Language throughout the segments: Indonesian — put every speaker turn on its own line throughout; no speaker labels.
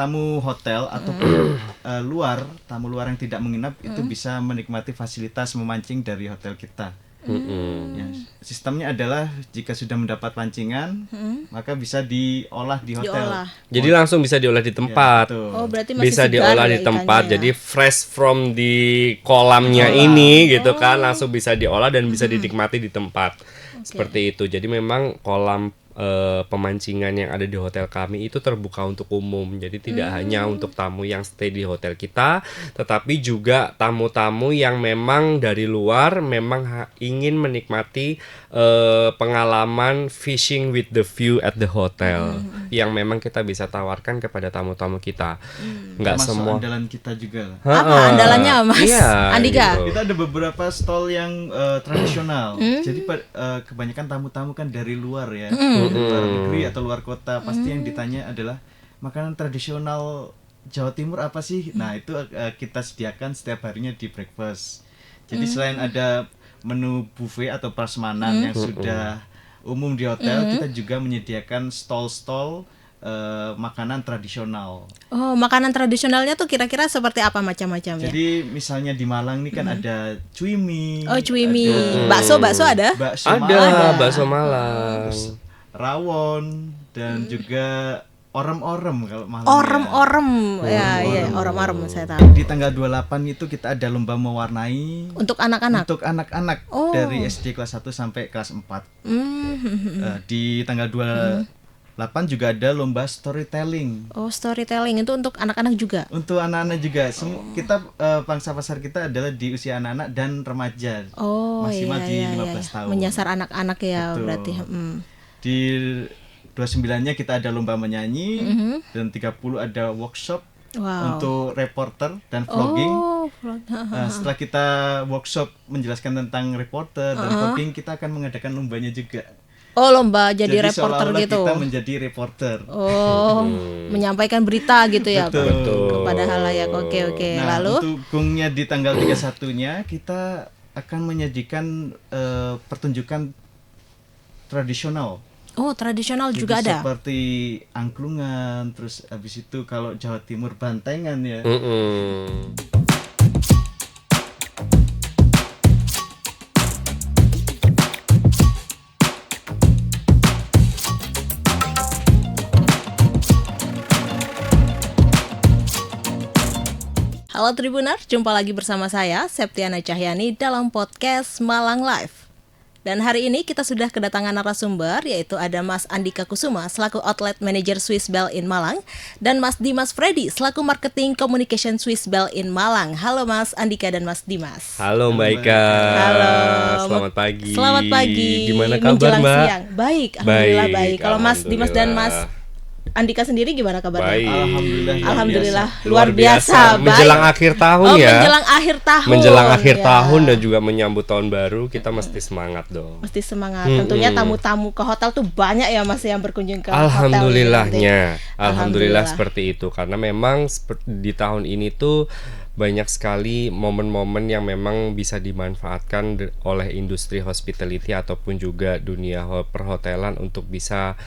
tamu hotel ataupun tamu luar yang tidak menginap itu bisa menikmati fasilitas memancing dari hotel kita. Ya, sistemnya adalah jika sudah mendapat pancingan maka bisa diolah di hotel.
Jadi langsung bisa diolah di tempat.
Ya,
berarti masih
bisa
segar
diolah
ya
di tempat.
ikannya ya?
Jadi fresh from di kolamnya ini gitu kan, langsung bisa diolah dan bisa dinikmati di tempat. Seperti itu. Jadi memang kolam pemancingan yang ada di hotel kami itu terbuka untuk umum. Jadi tidak hanya untuk tamu yang stay di hotel kita, tetapi juga tamu-tamu yang memang dari luar memang ingin menikmati pengalaman fishing with the view at the hotel yang memang kita bisa tawarkan kepada tamu-tamu kita. Nggak
termasuk
semua
andalan kita juga lah.
Apa andalannya Mas Andika?
gitu.
Kita ada beberapa stall yang tradisional. Jadi kebanyakan tamu-tamu kan dari luar ya, luar negeri atau luar kota. Pasti yang ditanya adalah makanan tradisional Jawa Timur apa sih? Nah itu kita sediakan setiap harinya di breakfast. Jadi selain ada menu buffet atau prasmanan yang sudah umum di hotel, kita juga menyediakan stall-stall makanan tradisional.
Oh, makanan tradisionalnya tuh kira-kira seperti apa macam-macamnya?
Jadi misalnya di Malang nih kan ada cuimi.
Oh, cuimi.
ada
Bakso ada?
bakso
Ada
Malang,
bakso Malang.
terus rawon dan juga orem-orem kalau Malang.
Orem-orem. Ya, orem-orem saya tahu.
Di tanggal 28 itu kita ada lomba mewarnai
Untuk anak-anak.
untuk anak-anak dari SD kelas 1 sampai kelas 4. Di tanggal 28 juga ada lomba storytelling.
Oh, storytelling itu untuk anak-anak juga.
Untuk anak-anak juga. Kita pangsa pasar kita adalah di usia anak-anak dan remaja.
Oh,
maksimal di
iya,
15 tahun.
Menyasar anak-anak ya.
Betul.
Berarti.
Di 29-nya kita ada lomba menyanyi dan 30 ada workshop untuk reporter dan vlogging. Setelah kita workshop menjelaskan tentang reporter dan vlogging, kita akan mengadakan lombanya juga.
Oh, lomba jadi reporter
seolah-olah
gitu.
kita menjadi reporter.
Oh, menyampaikan berita gitu ya.
Betul.
Kepada halayak. Oke.
Nah,
Lalu
untuk gongnya di tanggal 31-nya kita akan menyajikan pertunjukan tradisional.
Oh, tradisional
Jadi
juga ada.
seperti angklungan, terus habis itu kalau Jawa Timur bantengan ya.
Halo Tribuner, jumpa lagi bersama saya Septiana Cahyani dalam podcast Malang Live. Dan hari ini kita sudah kedatangan narasumber, yaitu ada Mas Andika Kusuma selaku Outlet Manager Swiss Bell in Malang dan Mas Dimas Freddy selaku Marketing Communication Swiss Bell in Malang. Halo Mas Andika dan Mas Dimas.
Halo Mbak Ika.
Halo.
Selamat pagi.
Selamat pagi.
Gimana kabar
menjelang
Mbak?
Siang. Baik, alhamdulillah baik. Kalau Mas Dimas dan Mas Andika sendiri gimana kabarnya?
Baik.
Alhamdulillah luar biasa. Baik.
Menjelang akhir tahun ya.
Menjelang akhir tahun.
Menjelang akhir tahun dan juga menyambut tahun baru, kita mesti semangat dong.
Mesti semangat. Tentunya tamu-tamu ke hotel tuh banyak ya Mas yang berkunjung ke
Alhamdulillahnya.
hotel.
Alhamdulillah seperti itu karena memang di tahun ini tuh banyak sekali momen-momen yang memang bisa dimanfaatkan oleh industri hospitality ataupun juga dunia perhotelan untuk bisa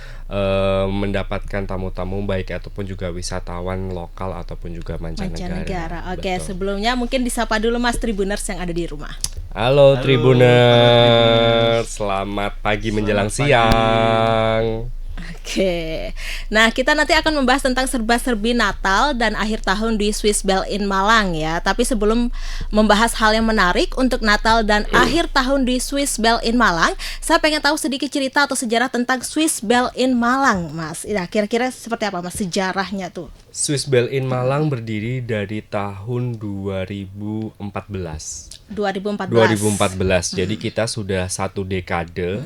mendapatkan tamu-tamu baik ataupun juga wisatawan lokal ataupun juga mancanegara.
Oke, sebelumnya mungkin disapa dulu Mas Tribuners yang ada di rumah.
Halo Tribuners, selamat pagi menjelang siang.
Oke, nah kita nanti akan membahas tentang serba-serbi Natal dan akhir tahun di Swiss Bell in Malang ya. Tapi sebelum membahas hal yang menarik untuk Natal dan akhir tahun di Swiss Bell in Malang, saya pengen tahu sedikit cerita atau sejarah tentang Swiss Bell in Malang, Mas. Nah, kira-kira seperti apa Mas sejarahnya tuh?
Swiss Bell in Malang berdiri dari tahun 2014. 2014. Jadi kita sudah 1 dekade.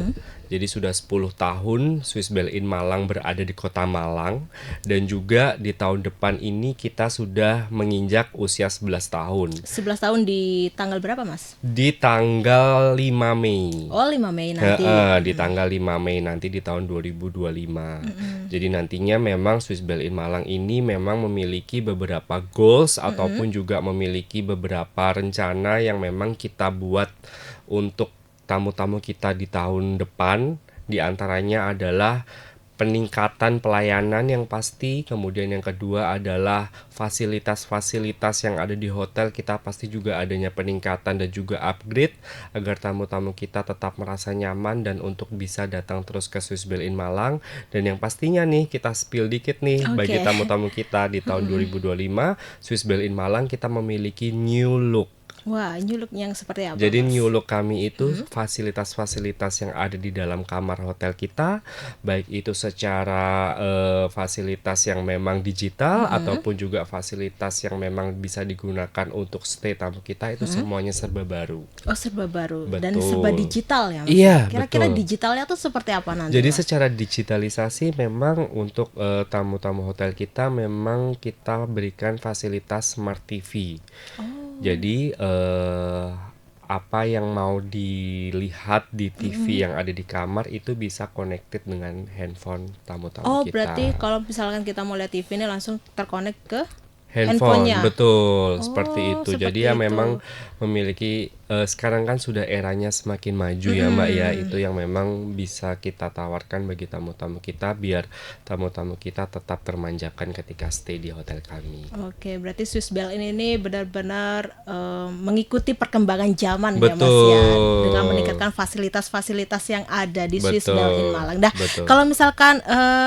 Jadi sudah 10 tahun Swiss Bell in Malang berada di kota Malang. Dan juga di tahun depan ini kita sudah menginjak usia 11 tahun.
11 tahun di tanggal berapa Mas?
Di tanggal 5 Mei.
Oh 5 Mei nanti.
Di tanggal 5 Mei nanti di tahun 2025. Jadi nantinya memang Swiss Bell in Malang ini memang memiliki beberapa goals ataupun juga memiliki beberapa rencana yang memang kita buat untuk tamu-tamu kita di tahun depan. Di antaranya adalah peningkatan pelayanan yang pasti, kemudian yang kedua adalah fasilitas-fasilitas yang ada di hotel kita pasti juga adanya peningkatan dan juga upgrade agar tamu-tamu kita tetap merasa nyaman dan untuk bisa datang terus ke Swiss Bell in Malang. Dan yang pastinya nih kita spill dikit nih bagi tamu-tamu kita di tahun 2025 Swiss Bell in Malang kita memiliki new look.
Wah, new look yang seperti apa?
Jadi
Mas?
new look kami itu fasilitas-fasilitas yang ada di dalam kamar hotel kita, baik itu secara fasilitas yang memang digital ataupun juga fasilitas yang memang bisa digunakan untuk stay tamu kita itu semuanya serba baru.
Oh, serba baru dan
Betul.
serba digital ya Mas?
Iya,
Kira-kira
betul.
digitalnya tuh seperti apa nanti?
Jadi
Mas?
secara digitalisasi memang untuk tamu-tamu hotel kita memang kita berikan fasilitas smart TV. Jadi apa yang mau dilihat di TV yang ada di kamar itu bisa connected dengan handphone tamu-tamu kita.
Berarti kalau misalkan kita mau lihat TV ini langsung terkonek ke
Handphone,
handphonenya?
betul, seperti itu.
seperti
Jadi ya
itu.
memang memiliki sekarang kan sudah eranya semakin maju ya Mbak ya. Itu yang memang bisa kita tawarkan bagi tamu-tamu kita biar tamu-tamu kita tetap termanjakan ketika stay di hotel kami.
Oke, berarti Swiss Bell ini benar-benar mengikuti perkembangan zaman ya Mas ya,
Betul.
dengan meningkatkan fasilitas-fasilitas yang ada di Swiss
Betul,
Bell in Malang. Nah,
betul.
kalau misalkan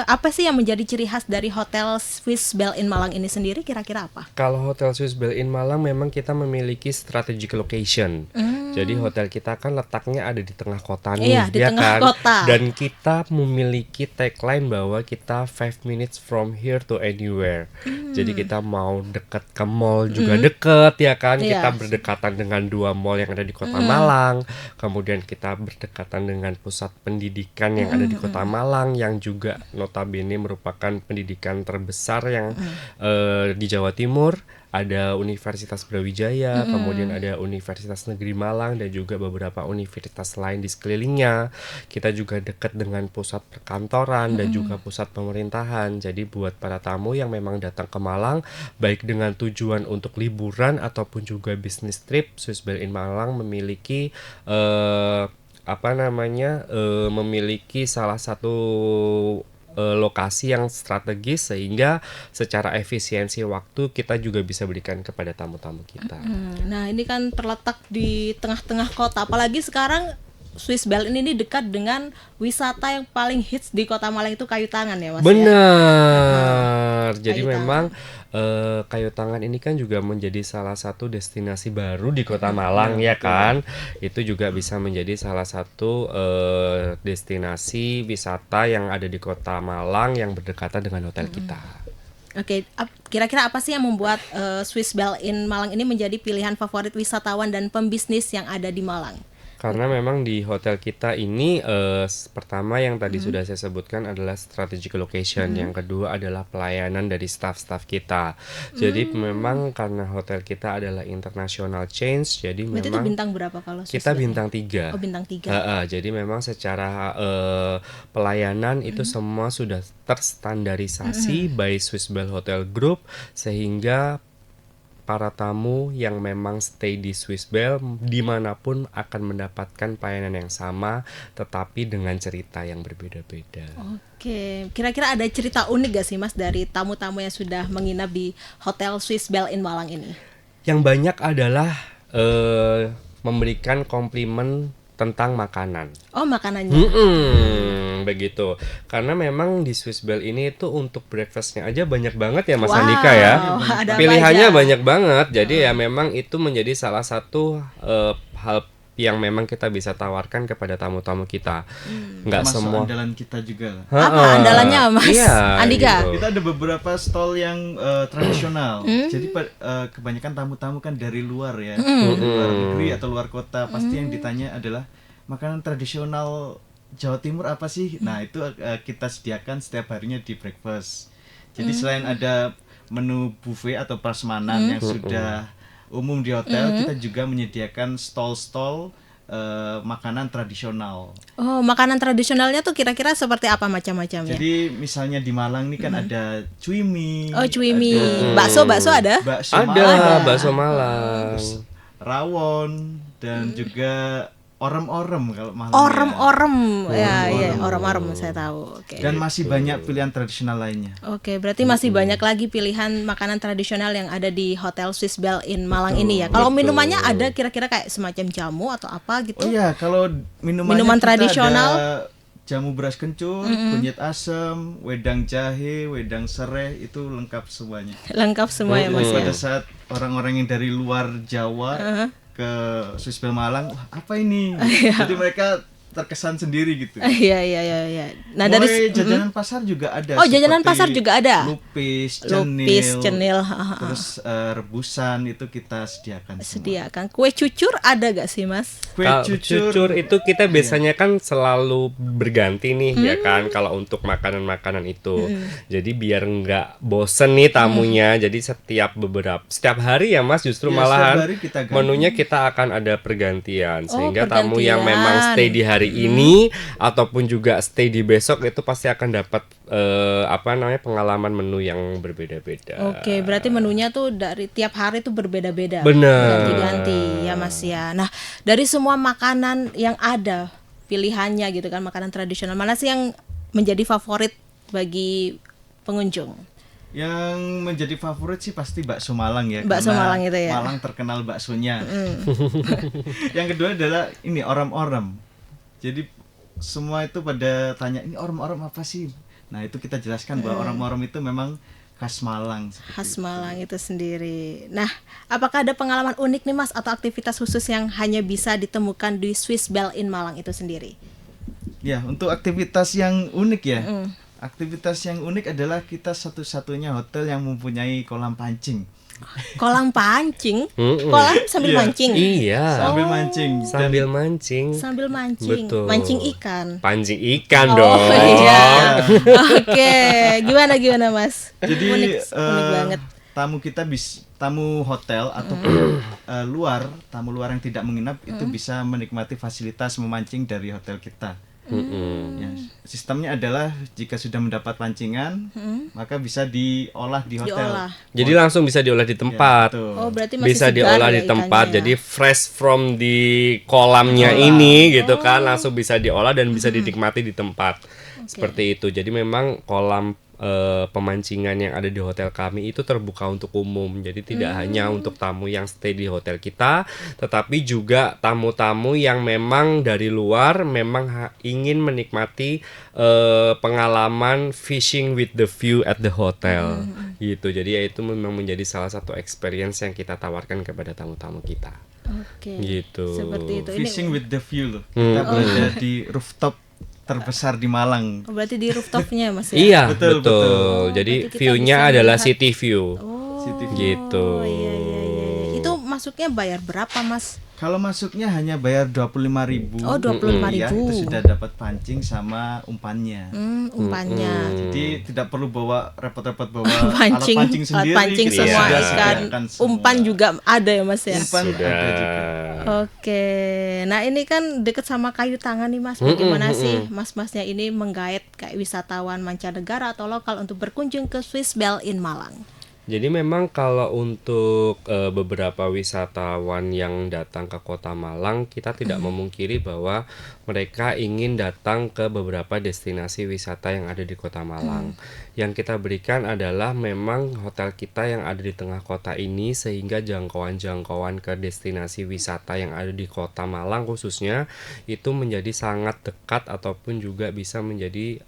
apa sih yang menjadi ciri khas dari hotel Swiss Bell in Malang ini sendiri kira-kira apa?
Kalau Hotel Swiss Bell in Malang memang kita memiliki strategic location. Jadi hotel kita kan letaknya ada di tengah kota nih,
Iya, di
ya
tengah
kan?
kota.
Dan kita memiliki tagline bahwa kita 5 minutes from here to anywhere. Jadi kita mau dekat ke mall juga deket ya kan?
Iya.
Kita berdekatan dengan 2 mall yang ada di Kota Malang. Kemudian kita berdekatan dengan pusat pendidikan yang ada di Kota Malang yang juga notabene merupakan pendidikan terbesar yang di Jawa Timur. Ada Universitas Brawijaya, kemudian ada Universitas Negeri Malang dan juga beberapa universitas lain di sekelilingnya. Kita juga dekat dengan pusat perkantoran dan juga pusat pemerintahan. Jadi buat para tamu yang memang datang ke Malang, baik dengan tujuan untuk liburan ataupun juga bisnis trip, Swiss Bell in Malang memiliki memiliki salah satu lokasi yang strategis sehingga secara efisiensi waktu kita juga bisa berikan kepada tamu-tamu kita.
Nah, ini kan terletak di tengah-tengah kota. Apalagi sekarang Swiss Bell ini dekat dengan wisata yang paling hits di Kota Malang itu Kayu Tangan ya Mas?
Benar. Jadi
Kayu
memang Kayu Tangan ini kan juga menjadi salah satu destinasi baru di Kota Malang ya kan. Itu juga bisa menjadi salah satu destinasi wisata yang ada di Kota Malang yang berdekatan dengan hotel kita.
Oke, kira-kira apa sih yang membuat Swiss Bell in Malang ini menjadi pilihan favorit wisatawan dan pembisnis yang ada di Malang?
Karena memang di hotel kita ini pertama yang tadi sudah saya sebutkan adalah strategic location, yang kedua adalah pelayanan dari staff-staff kita. Jadi memang karena hotel kita adalah international chains, jadi
Berarti itu
memang
bintang berapa kalau Swiss
kita
Bell?
bintang 3.
Oh, bintang 3.
Jadi memang secara pelayanan itu semua sudah terstandarisasi by Swiss Bell Hotel Group sehingga para tamu yang memang stay di Swiss Bell dimanapun akan mendapatkan pelayanan yang sama tetapi dengan cerita yang berbeda-beda.
Oke, kira-kira ada cerita unik gak sih Mas dari tamu-tamu yang sudah menginap di Hotel Swiss Bell in Malang ini?
Yang banyak adalah memberikan komplimen tentang makanan.
Oh, makanannya.
Begitu. Karena memang di Swiss Bell ini itu untuk breakfastnya aja banyak banget ya Mas
Wow,
Andika ya.
ada apa
Pilihannya
aja?
banyak banget. Jadi ya memang itu menjadi salah satu hal yang memang kita bisa tawarkan kepada tamu-tamu kita. Nggak
Termasuk
semua.
andalan kita juga lah.
Apa andalannya Mas
Iya,
Andika?
gitu.
Kita ada beberapa stall yang tradisional. Jadi kebanyakan tamu-tamu kan dari luar ya, dari luar negeri atau luar kota. Pasti yang ditanya adalah makanan tradisional Jawa Timur apa sih? Nah itu kita sediakan setiap harinya di breakfast. Jadi selain ada menu buffet atau prasmanan yang sudah umum di hotel, kita juga menyediakan stall-stall makanan tradisional.
Oh, makanan tradisionalnya tuh kira-kira seperti apa macam-macamnya?
Jadi misalnya di Malang nih kan ada cuimi,
Oh, cuimi.
ada
Bakso ada?
bakso
Ada
Malang,
bakso Malang.
rawon dan juga orem-orem kalau malam.
Orem-orem. Ya, orem-orem saya tahu. Oke.
Dan masih banyak pilihan tradisional lainnya.
Oke, berarti masih banyak lagi pilihan makanan tradisional yang ada di Hotel Swiss Bell in Malang ini ya. Kalau minumannya ada kira-kira kayak semacam jamu atau apa gitu?
Oh iya, kalau
Minuman
kita
tradisional?
ada jamu beras kencur, kunyit asam, wedang jahe, wedang serai, itu lengkap semuanya.
Lengkap semua ya Mas ya.
Pada saat orang-orang yang dari luar Jawa ke Swiss Bell Malang, wah, apa ini? Jadi mereka terkesan sendiri gitu.
Iya. Nah,
Mulai jajanan pasar juga ada.
Oh, jajanan
seperti
pasar juga ada.
Lupis,
Cenil,
terus rebusan itu kita sediakan.
Sediakan. Kue cucur ada gak sih Mas?
Kue
Kalau
cucur
itu kita biasanya kan selalu berganti nih ya kan kalau untuk makanan-makanan itu. Jadi biar nggak bosen nih tamunya. Jadi setiap hari ya Mas justru
Ya,
malahan
setiap hari kita ganti.
menunya kita akan ada pergantian sehingga tamu
pergantian.
yang memang stay di hari ini ataupun juga stay di besok itu pasti akan dapat pengalaman menu yang berbeda-beda.
Oke, berarti menunya tuh dari tiap hari tuh berbeda-beda.
Bener.
Ganti-ganti ya Mas ya. Nah, dari semua makanan yang ada pilihannya gitu kan, makanan tradisional, mana sih yang menjadi favorit bagi pengunjung?
yang menjadi favorit sih pasti bakso Malang ya.
Bakso
karena
Malang itu ya.
Malang terkenal baksonya. Yang kedua adalah ini orem-orem. Jadi semua itu pada tanya ini orem-orem apa sih? Nah, itu kita jelaskan bahwa orem-orem itu memang khas Malang.
Khas Malang itu sendiri. Nah, apakah ada pengalaman unik nih Mas atau aktivitas khusus yang hanya bisa ditemukan di Swiss Bell in Malang itu sendiri?
Ya, untuk aktivitas yang unik ya. Aktivitas yang unik adalah kita satu-satunya hotel yang mempunyai kolam pancing.
Kolam pancing? Kolam sambil mancing?
Iya.
Sambil mancing.
Sambil mancing.
Sambil mancing.
Betul.
Mancing ikan.
Pancing ikan
Oh
dong.
iya. Oke, gimana Mas?
Jadi
unik banget.
tamu hotel ataupun tamu luar yang tidak menginap itu bisa menikmati fasilitas memancing dari hotel kita. Ya, sistemnya adalah jika sudah mendapat pancingan, maka bisa diolah di hotel.
Jadi langsung bisa diolah di tempat.
Ya, betul.
Oh, berarti masih
Bisa
segar
diolah
ya
di tempat.
ikannya ya?
Jadi fresh from di kolamnya ini gitu kan, langsung bisa diolah dan bisa dinikmati di tempat. Seperti itu. Jadi memang kolam pemancingan yang ada di hotel kami itu terbuka untuk umum. Jadi tidak hanya untuk tamu yang stay di hotel kita, tetapi juga tamu-tamu yang memang dari luar memang ingin menikmati pengalaman fishing with the view at the hotel. Gitu. Jadi ya itu memang menjadi salah satu experience yang kita tawarkan kepada tamu-tamu kita.
Oke.
Gitu.
Seperti itu.
Fishing with the view loh. Kita berada di rooftop terbesar di Malang.
Oh, berarti di rooftopnya Mas ya?
Iya,
Betul.
Jadi
berarti kita
view-nya
bisa
adalah
melihat-
city view.
City view.
Gitu.
Iya. Itu masuknya bayar berapa Mas?
Kalau masuknya hanya bayar 25.000.
Oh, 25.000.
Ya, itu sudah dapat pancing sama umpannya.
Umpannya.
Jadi tidak perlu bawa repot-repot bawa
Pancing,
alat pancing sendiri.
pancing
kita
semua
sudah
ikan.
sediakan semua.
Umpan juga ada ya Mas ya?
Umpan
Sudah.
ada juga.
Oke, nah ini kan deket sama Kayu Tangan nih Mas. Bagaimana sih mas-masnya ini menggait kayak wisatawan mancanegara atau lokal untuk berkunjung ke Swiss Bell in Malang?
Jadi memang kalau untuk beberapa wisatawan yang datang ke Kota Malang, kita tidak memungkiri bahwa mereka ingin datang ke beberapa destinasi wisata yang ada di Kota Malang. Yang kita berikan adalah memang hotel kita yang ada di tengah kota ini, sehingga jangkauan-jangkauan ke destinasi wisata yang ada di Kota Malang khususnya itu menjadi sangat dekat ataupun juga bisa menjadi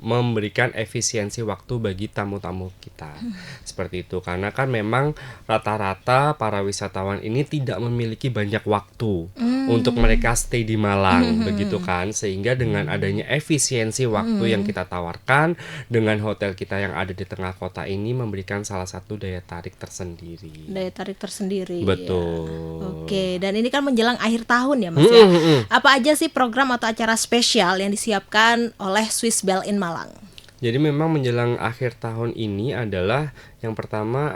memberikan efisiensi waktu bagi tamu-tamu kita. Seperti itu, karena kan memang rata-rata para wisatawan ini tidak memiliki banyak waktu untuk mereka stay di Malang, begitu kan, sehingga dengan adanya efisiensi waktu yang kita tawarkan dengan hotel kita yang ada di tengah kota ini memberikan salah satu daya tarik tersendiri.
Daya tarik tersendiri.
Betul.
Ya. Oke, dan ini kan menjelang akhir tahun ya Mas ya. Apa aja sih program atau acara spesial yang disiapkan oleh Swiss Bell in Malang?
Jadi memang menjelang akhir tahun ini adalah yang pertama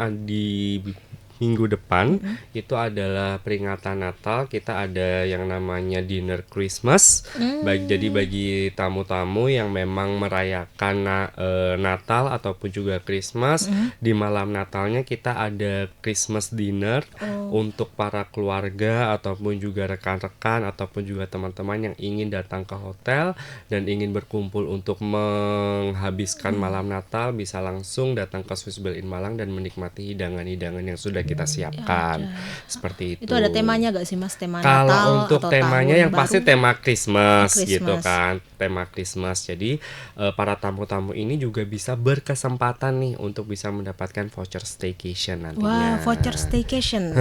minggu depan itu adalah peringatan Natal. Kita ada yang namanya dinner Christmas. Jadi bagi tamu-tamu yang memang merayakan Natal ataupun juga Christmas, di malam Natalnya kita ada Christmas dinner untuk para keluarga ataupun juga rekan-rekan ataupun juga teman-teman yang ingin datang ke hotel dan ingin berkumpul untuk menghabiskan malam Natal, bisa langsung datang ke Swiss Bell in Malang dan menikmati hidangan-hidangan yang sudah kita siapkan. Seperti itu.
Itu ada temanya gak sih Mas? Tema
Kalau
Natal
untuk
atau
temanya
tahun
yang pasti
baru?
tema Christmas,
Christmas.
gitu kan, tema Christmas. Jadi para tamu-tamu ini juga bisa berkesempatan nih untuk bisa mendapatkan voucher staycation nantinya.
Wah, voucher staycation.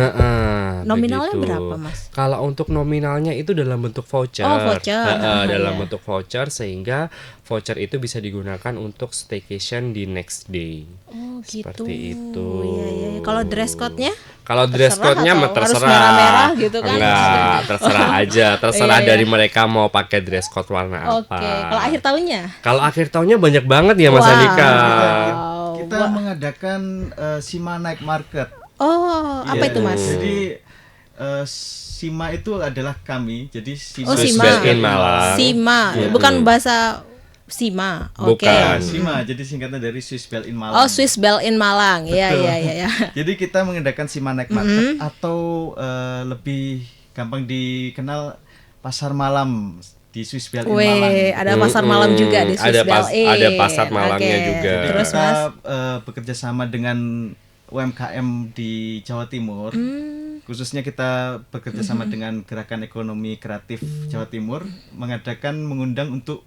Nominalnya
Begitu.
berapa, Mas?
Kalau untuk nominalnya itu dalam bentuk voucher.
Oh, voucher.
Dalam
Iya.
bentuk voucher, sehingga voucher itu bisa digunakan untuk staycation di next day.
Oh, gitu.
Seperti itu.
Iya, iya. Kalau dress code-nya?
Kalau dress
Terserah
code-nya
atau harus
terserah.
merah-merah gitu kan?
Enggak, terserah aja. Terserah
Iya, iya.
dari mereka mau pakai dress code warna apa.
Oke. Kalau akhir tahunnya?
Kalau akhir tahunnya banyak banget ya Mas
Wow.
Andika.
Kita mengadakan Sima Night Market.
Oh, apa
Iya,
itu Mas?
Jadi Sima itu adalah kami. Jadi Sima.
Oh,
Swiss
Sima.
Bell in Malang.
Sima, bukan bahasa Sima. Oke.
Bukan.
Sima, jadi singkatan dari Swiss Bell in Malang.
Oh, Swiss Bell in Malang. Iya,
Betul.
iya, iya, iya.
Jadi kita mengadakan Sima Night Market atau lebih gampang dikenal pasar malam di Swiss Bell in Malang.
Weh, ada pasar malam juga di Swiss Bell in.
Ada pasar malamnya
Oke.
juga.
Jadi
Terus
kita
Mas?
bekerja sama dengan UMKM di Jawa Timur. Khususnya kita bekerja sama dengan Gerakan Ekonomi Kreatif Jawa Timur mengundang untuk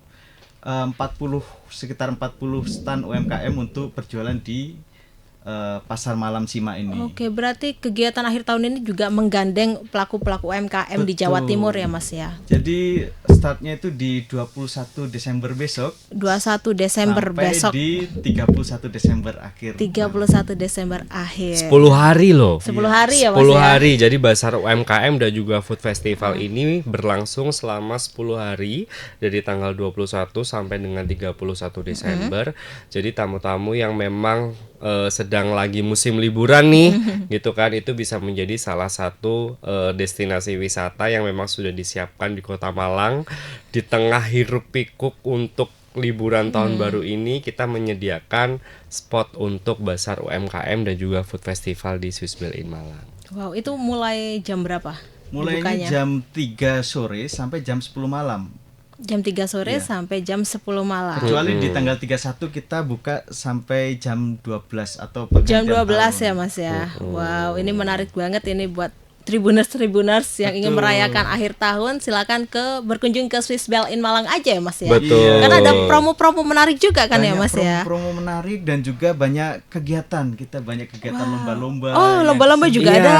sekitar 40 stand UMKM untuk berjualan di pasar malam Sima ini.
Oke, berarti kegiatan akhir tahun ini juga menggandeng pelaku-pelaku UMKM di Jawa
Betul.
Timur ya Mas ya.
Jadi startnya itu di 21 Desember besok
21 Desember
sampai
besok.
di 31 Desember akhir.
31 Desember akhir.
10 hari loh.
10 hari ya Mas
10
ya.
hari. Jadi Bazar UMKM dan juga Food Festival ini berlangsung selama 10 hari dari tanggal 21 sampai dengan 31 Desember. Jadi tamu-tamu yang memang sedang lagi musim liburan nih gitu kan, itu bisa menjadi salah satu destinasi wisata yang memang sudah disiapkan di Kota Malang. Di tengah hiruk pikuk untuk liburan tahun baru ini, kita menyediakan spot untuk Bazar UMKM dan juga Food Festival di Swiss Bell in Malang.
Wow, itu mulai jam berapa?
Mulainya
dibukanya?
jam 3 sore sampai jam 10 malam.
Jam 3 sore
Iya.
sampai jam 10 malam.
Kecuali di tanggal 31 kita buka sampai jam 12 atau
Jam
pergantian
12
tahun.
ya Mas ya. Wow, ini menarik banget ini buat Tribuners yang ingin
Betul.
merayakan akhir tahun, silakan berkunjung ke Swiss Bell in Malang aja ya Mas ya.
Betul.
Karena ada promo-promo menarik juga kan ya
Banyak
Mas ya.
promo-promo menarik dan juga banyak kegiatan. Kita banyak kegiatan lomba-lomba.
Oh,
yang
lomba-lomba juga
Iya,
ada.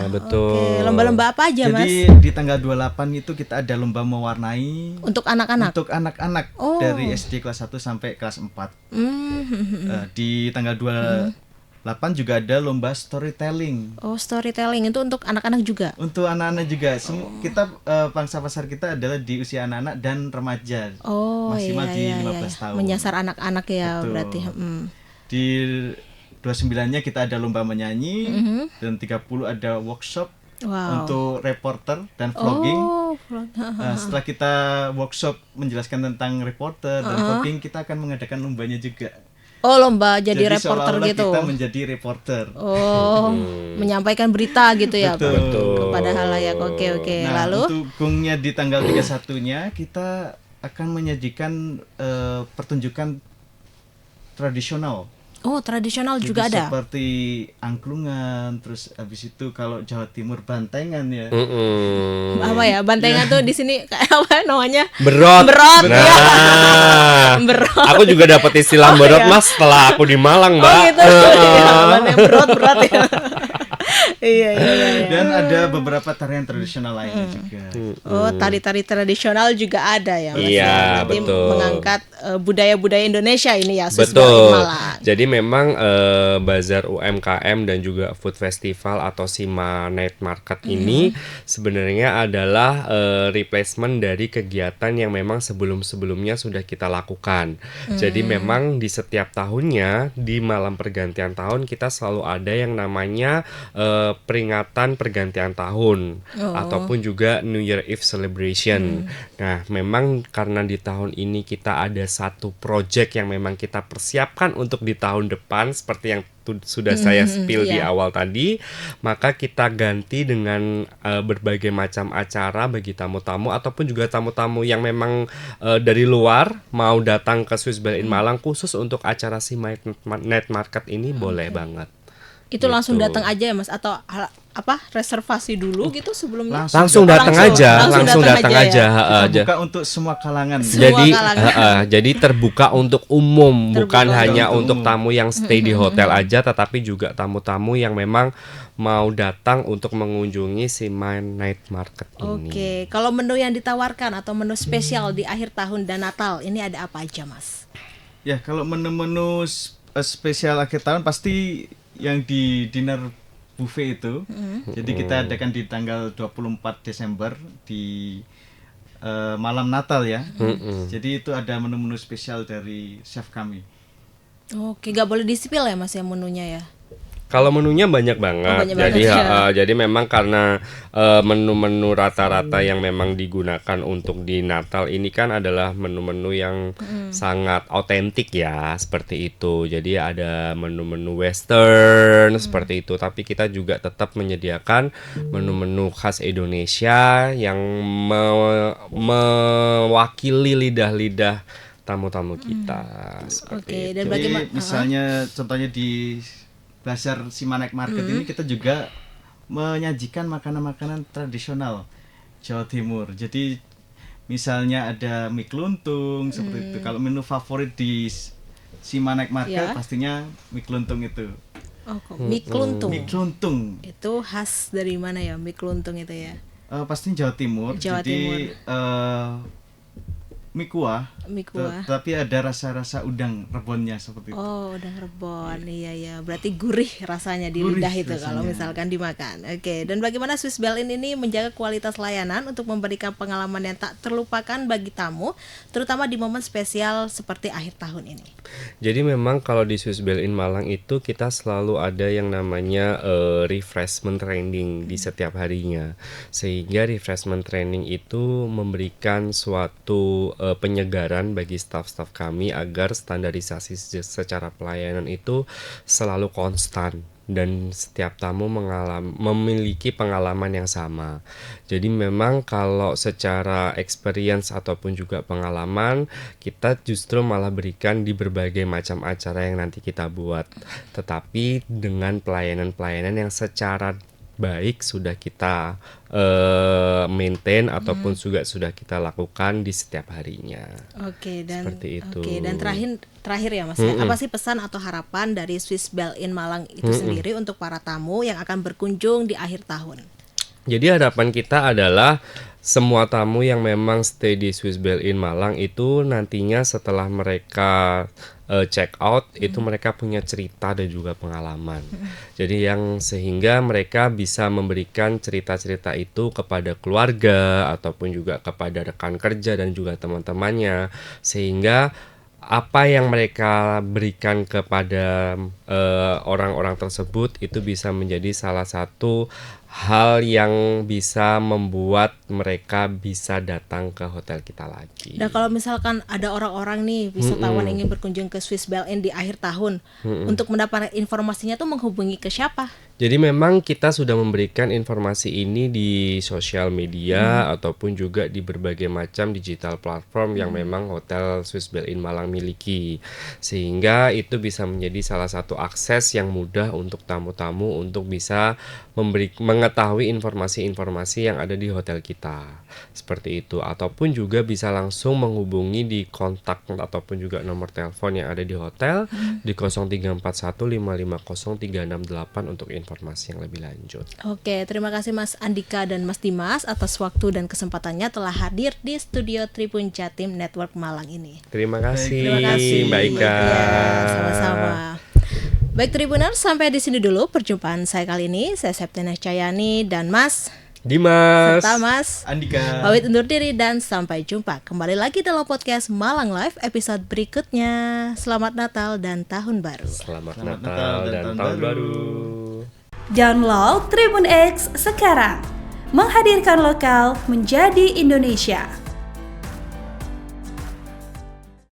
betul.
Oke, lomba-lomba apa aja Mas?
Jadi di tanggal 28 itu kita ada lomba mewarnai
Untuk anak-anak.
untuk anak-anak
Oh.
dari SD kelas 1 sampai kelas 4. Di tanggal 28 juga ada lomba storytelling.
Oh, storytelling itu untuk anak-anak juga.
Untuk anak-anak juga. Kita pangsa pasar kita adalah di usia anak-anak dan remaja.
Oh,
Maksimal
iya,
di
iya,
15
iya.
tahun.
Menyasar anak-anak ya
Betul.
berarti.
Di 29-nya kita ada lomba menyanyi dan 30 ada workshop
Wow.
untuk reporter dan vlogging.
Oh,
Setelah kita workshop menjelaskan tentang reporter dan vlogging, kita akan mengadakan lombanya juga.
oh lomba jadi reporter
seolah-olah
gitu.
kita menjadi reporter.
Oh, menyampaikan berita gitu ya Pak,
Betul.
kepada halayak. Oke.
Nah,
Lalu
untuk gongnya di tanggal 31-nya kita akan menyajikan pertunjukan tradisional.
oh tradisional
Jadi
juga ada.
seperti angklungan, terus habis itu kalau Jawa Timur bantengan ya.
Apa ya? Bantengan tuh di sini kayak apa namanya?
Berot.
Berot,
Nah,
ya. Berot.
aku juga dapat istilah berot Mas setelah aku di Malang, Mbak.
Oh gitu. Ya, bantengan berot ya. Iya, iya, iya.
Dan ada beberapa tarian tradisional lainnya juga.
Oh, tari-tari tradisional juga ada ya, Mas?
Iya,
Berarti
betul.
mengangkat budaya-budaya Indonesia ini ya, Swiss Bell in
Betul.
Malang.
Jadi memang bazar UMKM dan juga food festival atau SIMA Night Market ini sebenarnya adalah replacement dari kegiatan yang memang sebelum-sebelumnya sudah kita lakukan. Jadi memang di setiap tahunnya di malam pergantian tahun kita selalu ada yang namanya peringatan pergantian tahun ataupun juga New Year Eve celebration. Nah, memang karena di tahun ini kita ada satu project yang memang kita persiapkan untuk di tahun depan seperti yang sudah saya spill di
iya.
awal tadi, maka kita ganti dengan berbagai macam acara bagi tamu-tamu ataupun juga tamu-tamu yang memang dari luar mau datang ke Swiss Bell in Malang khusus untuk acara si Night Market ini boleh banget.
Itu langsung
Gitu.
datang aja ya, Mas, atau apa reservasi dulu gitu sebelumnya?
Langsung datang aja, langsung datang aja.
Kita buka untuk semua kalangan.
Jadi
kalangan.
jadi terbuka untuk umum, bukan
Terbuka
hanya
untuk
untuk
umum.
tamu yang stay di hotel aja, tetapi juga tamu-tamu yang memang mau datang untuk mengunjungi si Night Market ini.
Oke, kalau menu yang ditawarkan atau menu spesial di akhir tahun dan Natal ini ada apa aja, Mas?
Ya, kalau menu-menu spesial akhir tahun pasti yang di dinner buffet itu. Jadi kita adakan di tanggal 24 Desember di malam Natal ya. Jadi itu ada menu-menu spesial dari chef kami.
Oke, nggak boleh di-spill ya, Mas, ya menunya ya?
Kalau menunya banyak banget,
banyak
jadi
banget, ya.
jadi memang karena menu-menu rata-rata yang memang digunakan untuk di Natal ini kan adalah menu-menu yang sangat otentik ya, seperti itu. Jadi ada menu-menu Western seperti itu, tapi kita juga tetap menyediakan menu-menu khas Indonesia yang mewakili lidah-lidah tamu-tamu kita. Seperti
Oke,
itu.
dan
Jadi
bagaimana?
misalnya contohnya di Bazar Simanek Market ini kita juga menyajikan makanan-makanan tradisional Jawa Timur. Jadi misalnya ada mie keluntung seperti itu. Kalau menu favorit di Simanek Market
Ya.
pastinya mie keluntung itu.
Oh, kok mie keluntung.
Mie keluntung
Itu khas dari mana ya, mie keluntung itu ya?
pastinya Jawa Timur.
Jawa
Jadi
Timur.
Mie kuah,
Mie kuah.
tapi ada rasa-rasa udang rebonnya seperti itu.
Oh, udang rebon. Iya ya, berarti gurih rasanya di
Gurih
lidah itu kalau
rasanya.
misalkan dimakan. Oke, dan bagaimana Swiss Bell Inn ini menjaga kualitas layanan untuk memberikan pengalaman yang tak terlupakan bagi tamu, terutama di momen spesial seperti akhir tahun ini.
Jadi memang kalau di Swiss Bell in Malang itu kita selalu ada yang namanya refreshment training di setiap harinya. Sehingga refreshment training itu memberikan suatu penyegaran bagi staf-staf kami agar standarisasi secara pelayanan itu selalu konstan dan setiap tamu memiliki pengalaman yang sama. Jadi memang kalau secara experience ataupun juga pengalaman kita justru malah berikan di berbagai macam acara yang nanti kita buat, tetapi dengan pelayanan-pelayanan yang secara baik sudah kita maintain ataupun juga sudah kita lakukan di setiap harinya.
Oke, dan
Seperti itu.
Oke, dan terakhir ya Mas, ya, apa sih pesan atau harapan dari Swiss Bell Inn Malang itu sendiri untuk para tamu yang akan berkunjung di akhir tahun?
Jadi harapan kita adalah semua tamu yang memang stay di Swiss Bell Inn Malang itu nantinya setelah mereka check out itu mereka punya cerita dan juga pengalaman. Jadi yang sehingga mereka bisa memberikan cerita-cerita itu kepada keluarga ataupun juga kepada rekan kerja dan juga teman-temannya, sehingga apa yang mereka berikan kepada orang-orang tersebut itu bisa menjadi salah satu hal yang bisa membuat mereka bisa datang ke hotel kita lagi.
Dan kalau misalkan ada orang-orang nih wisatawan ingin berkunjung ke Swiss Bell Inn di akhir tahun, untuk mendapatkan informasinya tuh menghubungi ke siapa?
Jadi memang kita sudah memberikan informasi ini di sosial media ataupun juga di berbagai macam digital platform yang memang Hotel Swiss Bell Inn Malang miliki, sehingga itu bisa menjadi salah satu akses yang mudah untuk tamu-tamu untuk bisa mengetahui informasi-informasi yang ada di hotel kita, seperti itu. Ataupun juga bisa langsung menghubungi di kontak ataupun juga nomor telepon yang ada di hotel di 0341550368 untuk informasi yang lebih lanjut.
Oke, terima kasih Mas Andika dan Mas Dimas atas waktu dan kesempatannya telah hadir di studio Tribun Jatim Network Malang ini.
Terima kasih.
Terima kasih
Mbak Ika.
Ya, sama-sama. Baik Tribuners, sampai di sini dulu perjumpaan saya kali ini. Saya Septiana Cahyani dan Mas
Dimas
serta Mas
Andika.
pamit undur diri dan sampai jumpa kembali lagi dalam podcast Malang Live episode berikutnya. Selamat Natal dan Tahun Baru.
Selamat Natal dan Tahun Baru.
Download Tribun X sekarang, menghadirkan lokal menjadi Indonesia.